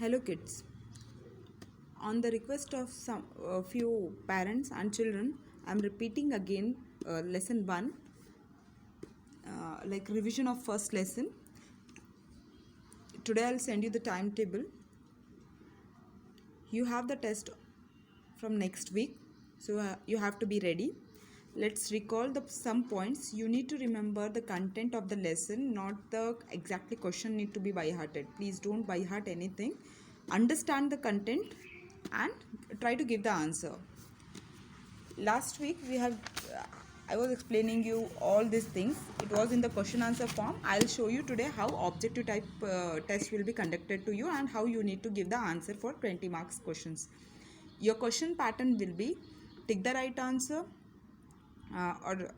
Hello kids. On the request of some few parents and children, I am repeating again lesson 1, like revision of first lesson. Today I'll send you the timetable. You have the test from next week, so you have to be ready. Let's recall some points. You need to remember the content of the lesson, not the exactly question need to be by hearted. Please don't by heart anything. Understand the content and try to give the answer. Last week I was explaining you all these things. It was in the question answer form. I'll show you today how objective type test will be conducted to you and how you need to give the answer for 20 marks questions. Your question pattern will be take the right answer or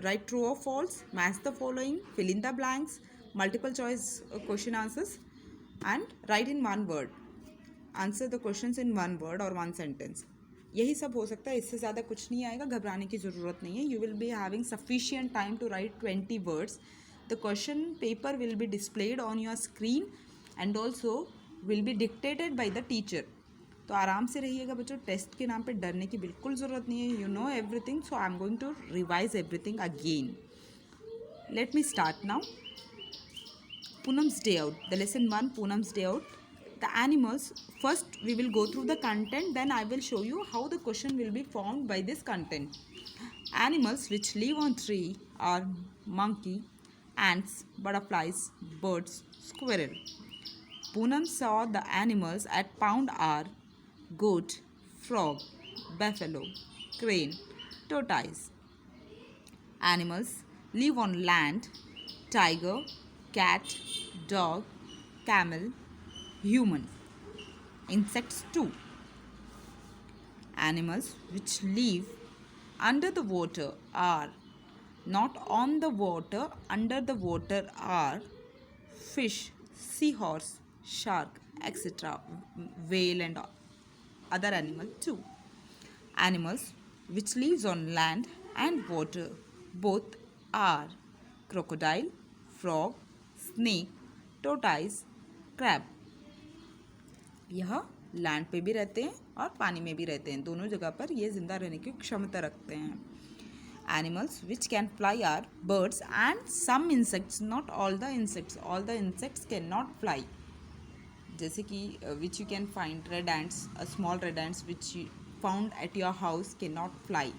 write true or false, match the following, fill in the blanks, multiple choice question answers, and write in one word. Answer the questions in one word or one sentence. यही सब हो सकता है, इससे ज़्यादा कुछ नहीं आएगा, घबराने की ज़रूरत नहीं है. You will be having sufficient time to write 20 words. The question paper will be displayed on your screen and also will be dictated by the teacher. तो आराम से रहिएगा बच्चों. टेस्ट के नाम पे डरने की बिल्कुल ज़रूरत नहीं है. You know everything, so I am going to revise everything again. Let me start now. Poonam's Day Out. The lesson 1, Poonam's Day Out. The animals. First we will go through the content, then I will show you how the question will be formed by this content. Animals which live on tree are monkey, ants, butterflies, birds, squirrel. Poonam saw the animals at Pound are goat, frog, buffalo, crane, tortoise. Animals live on land, tiger, cat, dog, camel, human. Insects too. Animals which live under the water are not on the water, under the water are fish, seahorse, shark, etc. Whale and other animals too. Animals which lives on land and water both are crocodile, frog, snake, tortoise, crab. यह land पे भी रहते हैं और पानी में भी रहते हैं. दोनों जगह पर ये जिंदा रहने की क्षमता रखते हैं. Animals which can fly are birds and some insects, not all the insects. All the insects can not fly. जैसे कि which you can find red ants, small red ants which found at your house can not fly,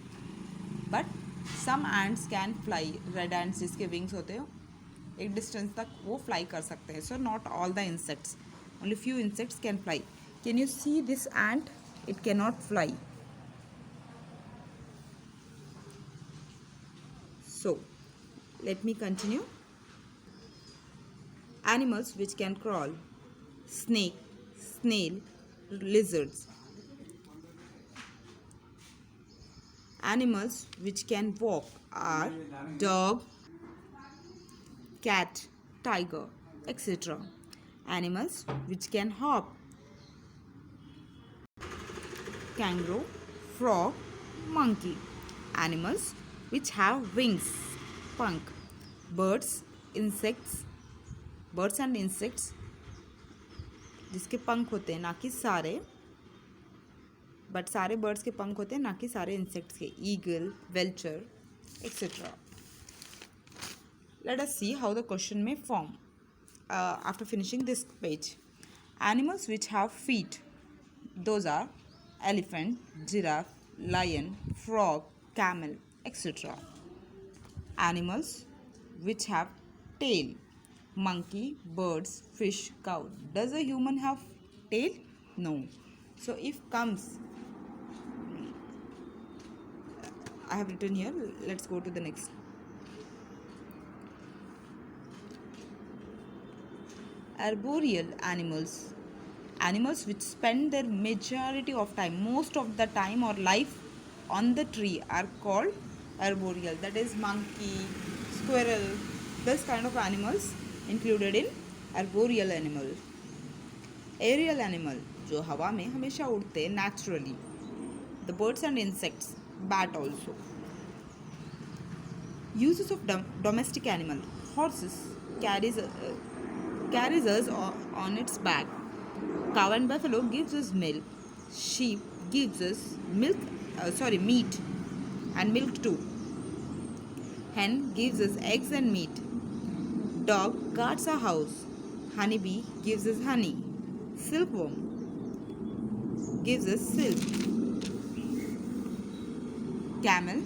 but some ants can fly. Red ants जिसके wings होते हैं एक distance तक वो fly कर सकते हैं. So not all the insects, only few insects can fly. Can you see this ant? It cannot fly. So let me continue. Animals which can crawl: snake, snail, lizards. Animals which can walk are dog, cat, tiger, etc. Animals which can hop: kangaroo, frog, monkey. Animals which have wings: punk. Birds, insects, birds and insects जिसके पंख होते हैं, ना कि सारे, but सारे birds के पंख होते हैं, ना कि सारे इंसेक्ट्स के. Eagle, vulture, etcetera. Let us see how the question may form. After finishing this page, animals which have feet, those are elephant, giraffe, lion, frog, camel, etc. Animals which have tail: monkey, birds, fish, cow. Does a human have tail? No. So if comes, I have written here, let's go to the next. Arboreal animals. Animals which spend their majority of time, most of the time or life on the tree are called arboreal. That is monkey, squirrel, this kind of animals included in arboreal animal. Aerial animal जो हवा में हमेशा उड़ते हैं naturally. The birds and insects, bat also. Uses of domestic animal. Horses carries carries us on its back. Cow and buffalo gives us milk. Sheep gives us meat and milk too. Hen gives us eggs and meat. Dog guards our house. Honeybee gives us honey. Silkworm gives us silk. Camel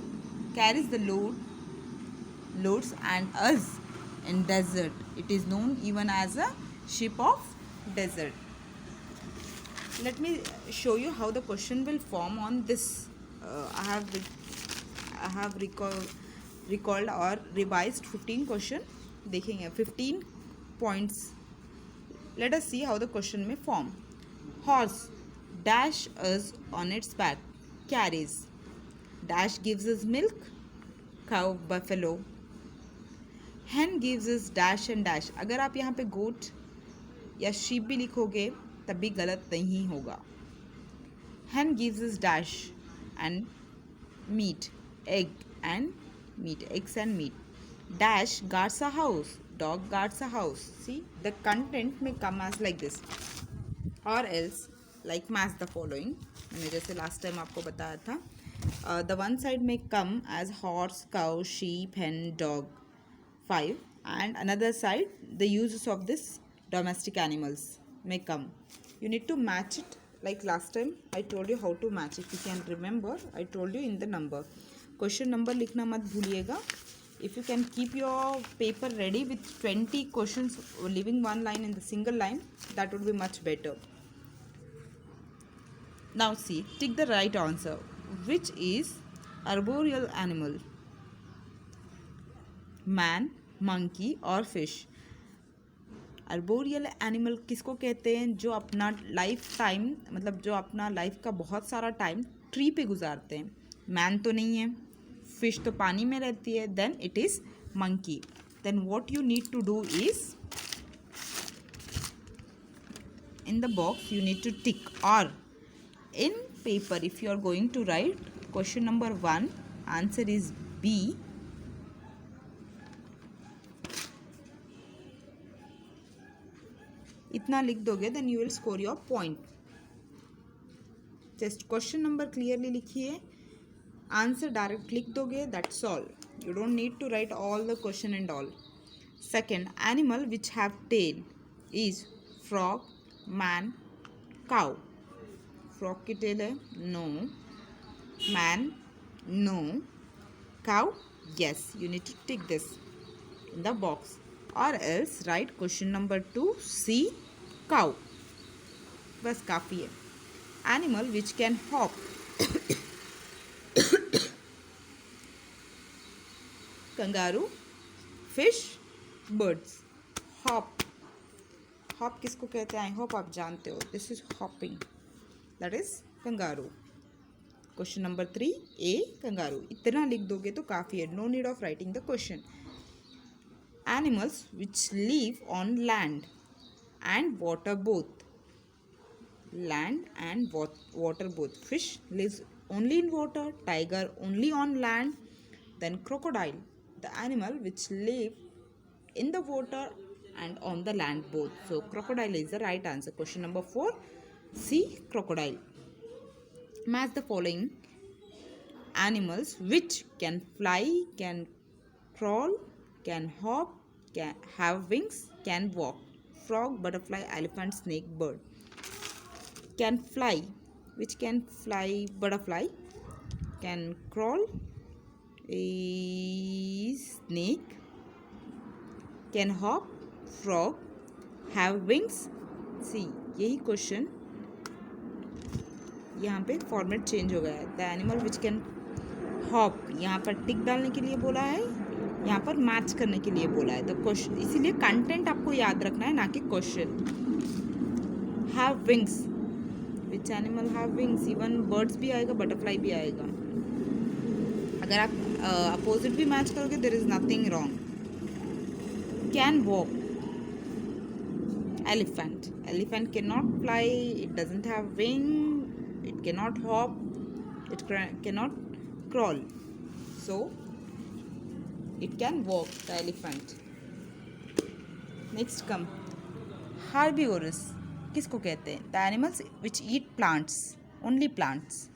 carries the loads and us in desert. It is known even as a ship of desert. Let me show you how the question will form on this. I have recalled or revised 15 question. देखेंगे 15 points. Let us see how the question may form. Horse dash us on its back, carries. Dash gives us milk. Cow, buffalo. Hen gives us dash and dash. अगर आप यहाँ पे goat या sheep भी लिखोगे तब भी गलत नहीं होगा. Hen gives us dash and meat, eggs and meat. Dash guards a house. Dog guards a house. See, the content may come as like this, or else like match the following. मैंने जैसे last time आपको बताया था. The one side may come as horse, cow, sheep, hen, dog, 5, and another side the uses of this domestic animals may come. You need to match it like last time I told you how to match. If you can remember, I told you in the number. Question number लिखना मत भूलिएगा. If you can keep your paper ready with 20 questions, leaving one line in the single line, that would be much better. Now see, tick the right answer. Which is arboreal animal? Man, monkey or fish? Arboreal animal किसको कहते हैं? जो अपना life time मतलब जो अपना life का बहुत सारा टाइम ट्री पे गुजारते हैं. मैन तो नहीं है, फिश तो पानी में रहती है. Then it is monkey. Then what you need to do is in the box you need to tick, or in paper if you are going to write question number 1, answer is B. इतना लिख दोगे then you will score your point. Just question number clearly लिखिए, answer direct लिख दोगे, that's all. You don't need to write all the question and all. Second, animal which have tail is frog, man, cow. Frog की tail है? No. Man? No. Cow? Yes. You need to tick this in the box, or else write question number 2, C, cow. बस काफ़ी है. Animal which can hop. Kangaroo, fish, birds. Hop. Hop किसको कहते हैं? I hope आप जानते हो. This is hopping, that is kangaroo. Question number 3, a kangaroo. इतना लिख दोगे तो काफ़ी है. No need of writing the question. Animals which live on land and water both. Land and water both. Fish lives only in water, tiger only on land, then crocodile the animal which live in the water and on the land both. So crocodile is the right answer. Question number 4, C, crocodile. Match the following animals which can fly, can crawl, can hop, can have wings, can walk. Frog, butterfly, elephant, snake, bird. Can fly. Which can fly? Butterfly. Can crawl is snake. Can hop, frog. Have wings, सी. यही question यहाँ पे format change हो गया है. The animal which can hop, यहाँ पर टिक डालने के लिए बोला है, यहाँ पर मैच करने के लिए बोला है. द क्वेश्चन, इसीलिए कंटेंट आपको याद रखना है, ना कि question. Have wings. Which animal have wings? Even birds भी आएगा, बटरफ्लाई भी आएगा. अगर आप अपोजिट भी मैच करोगे there is nothing wrong. Can walk. Elephant. Elephant cannot fly. It doesn't have wing. It cannot hop. It cannot crawl. So it can walk. The elephant. Next come herbivorous किसको कहते हैं? The animals which eat plants, only plants.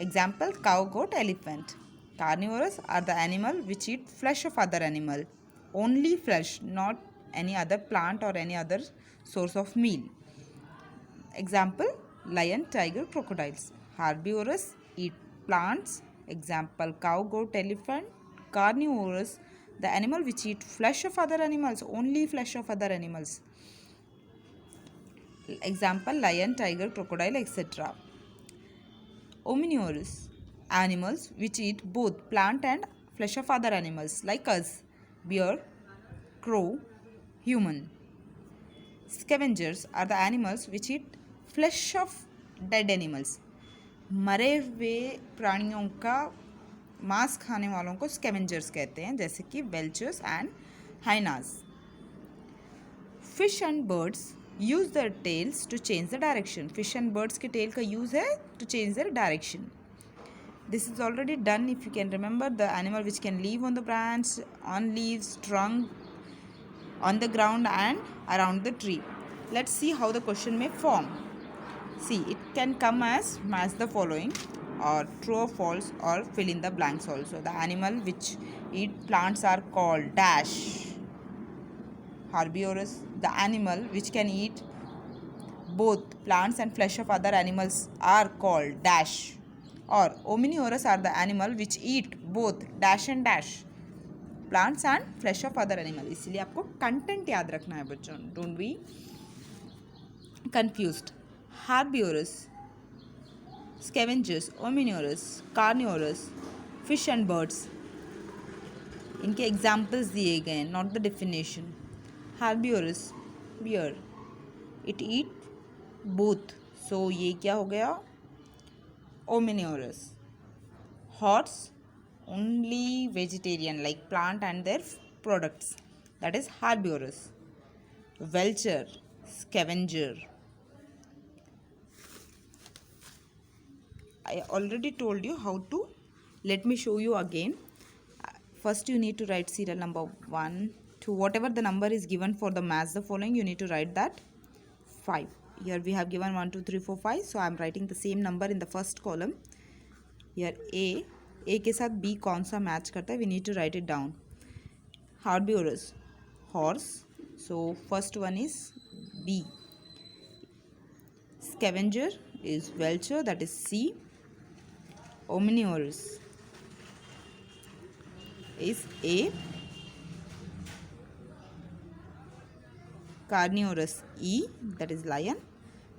Example cow, goat, elephant. Carnivorous are the animal which eat flesh of other animal, only flesh, not any other plant or any other source of meal. Example lion, tiger, crocodiles. Herbivorous eat plants. Example cow, goat, elephant. Carnivorous the animal which eat flesh of other animals, only flesh of other animals. Example lion, tiger, crocodile, etc. Omnivorous animals which eat both plant and flesh of other animals like us, bear, crow, human. Scavengers are the animals which eat flesh of dead animals. मरे हुए प्राणियों का मांस खाने वालों को scavengers कहते हैं, जैसे कि vultures and hyenas. Fish and birds use their tails to change the direction. Fish and birds के टेल का यूज है to change their direction. This is already done. If you can remember, the animal which can live on the branch, on leaves, trunk, on the ground and around the tree. Let's see how the question may form. See, it can come as match the following or true or false or fill in the blanks also. The animal which eat plants are called dash herbivorous. The animal which can eat both plants and flesh of other animals are called dash. Or omnivorous are the animal which eat both dash and dash, plants and flesh of other animal. इसीलिए आपको content याद रखना है बच्चों, don't be confused. Herbivorous, scavengers, omnivorous, carnivorous, fish and birds, इनके examples दिए गए हैं, not the definition. Herbivorous bear, it eat both, so ये क्या हो गया? Omnivorous. Horse only vegetarian like plant and their products, that is herbivorous. Vulture, scavenger. I already told you how to. Let me show you again. First you need to write serial number 1 to whatever the number is given for the match the following, you need to write that 5. Here we have given 1 2 3 4 5, so I am writing the same number in the first column. Here A के साथ B कौन सा match करता है, we need to write it down. Herbivorous, horse, so first one is B. Scavenger is vulture, that is C. Omnivorous is A. Carnivorous E, that is lion.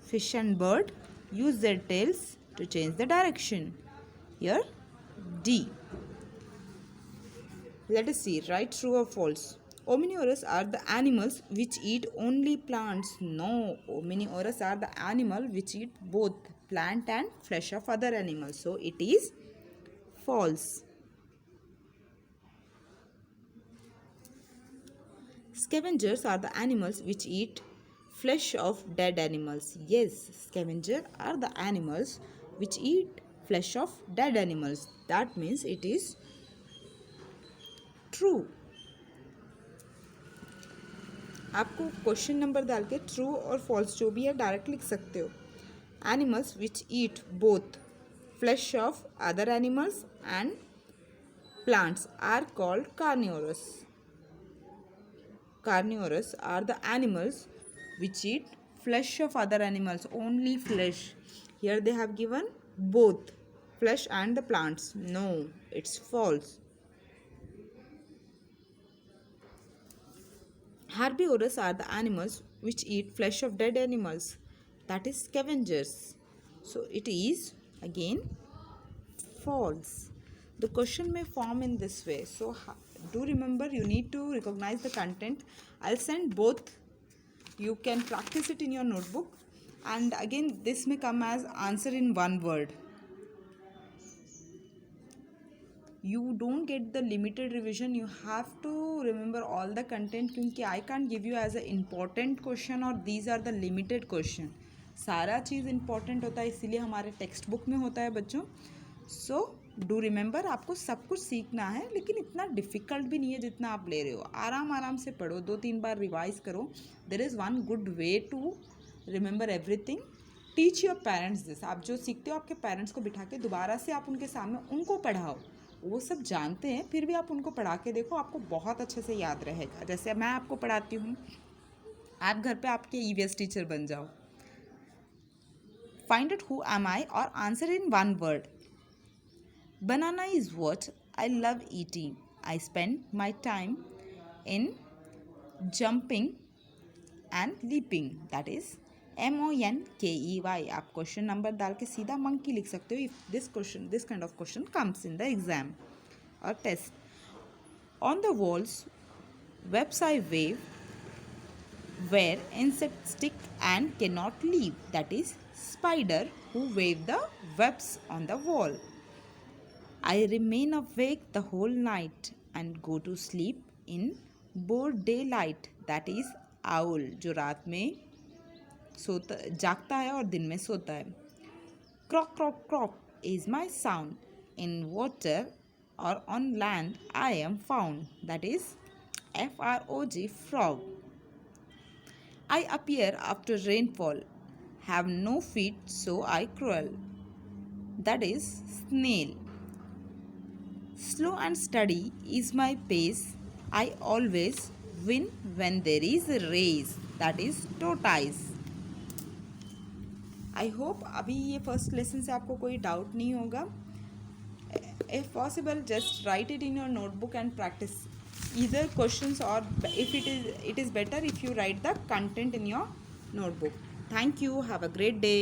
Fish and bird use their tails to change the direction. Here D. Let us see, right, true or false. Omnivorous are the animals which eat only plants. No, omnivorous are the animal which eat both plant and flesh of other animals. So it is false. Scavengers are the animals which eat flesh of dead animals. Yes, scavengers are the animals which eat flesh of dead animals. That means it is true. आपको question number डाल के true और false जो भी है direct लिख सकते हो. Animals which eat both flesh of other animals and plants are called carnivorous. Carnivorous are the animals which eat flesh of other animals, only flesh. Here they have given both flesh and the plants. No, it's false. Herbivorous are the animals which eat flesh of dead animals, that is scavengers. So it is again false. The question may form in this way. So do remember, you need to recognize the content. I'll send both. You can practice it in your notebook. And again, this may come as answer in one word. You don't get the limited revision. You have to remember all the content, क्योंकि I can't give you as an important question or these are the limited question. सारा चीज़ important होता है, इसीलिए हमारे text book में होता है बच्चों. So डू रिमेंबर, आपको सब कुछ सीखना है, लेकिन इतना डिफ़िकल्ट भी नहीं है जितना आप ले रहे हो। आराम आराम से पढ़ो, 2-3 बार रिवाइज करो। There is one good way to remember everything. Teach your parents this. आप जो सीखते हो आपके पेरेंट्स को बिठा के दोबारा से आप उनके सामने उनको पढ़ाओ। वो सब जानते हैं, फिर भी आप उनको पढ़ा के देखो, आपको बहुत अच्छे से याद रहेगा। जैसे मैं आपको पढ़ाती हूँ, आप घर पे आपके ईवीएस टीचर बन जाओ। फाइंड आउट हु एम आई और answer in one word. Banana is what I love eating. I spend my time in jumping and leaping. That is MONKEY. आप क्वेश्चन नंबर डाल के सीधा मंकी लिख सकते हो if this kind of question comes in the exam or test. On the walls, webs I wave where insects stick and cannot leave. That is spider who wave the webs on the wall. I remain awake the whole night and go to sleep in broad daylight. That is owl, जो रात में जागता है और दिन में सोता है. Croak croak croak is my sound. In water or on land I am found. That is frog, frog. I appear after rainfall, have no feet so I crawl. That is snail. Slow and steady is my pace. I always win when there is a race. That is tortoise. I hope अभी ये first lesson से आपको कोई doubt नहीं होगा. If possible, just write it in your notebook and practice either questions, or if it is better if you write the content in your notebook. Thank you. Have a great day.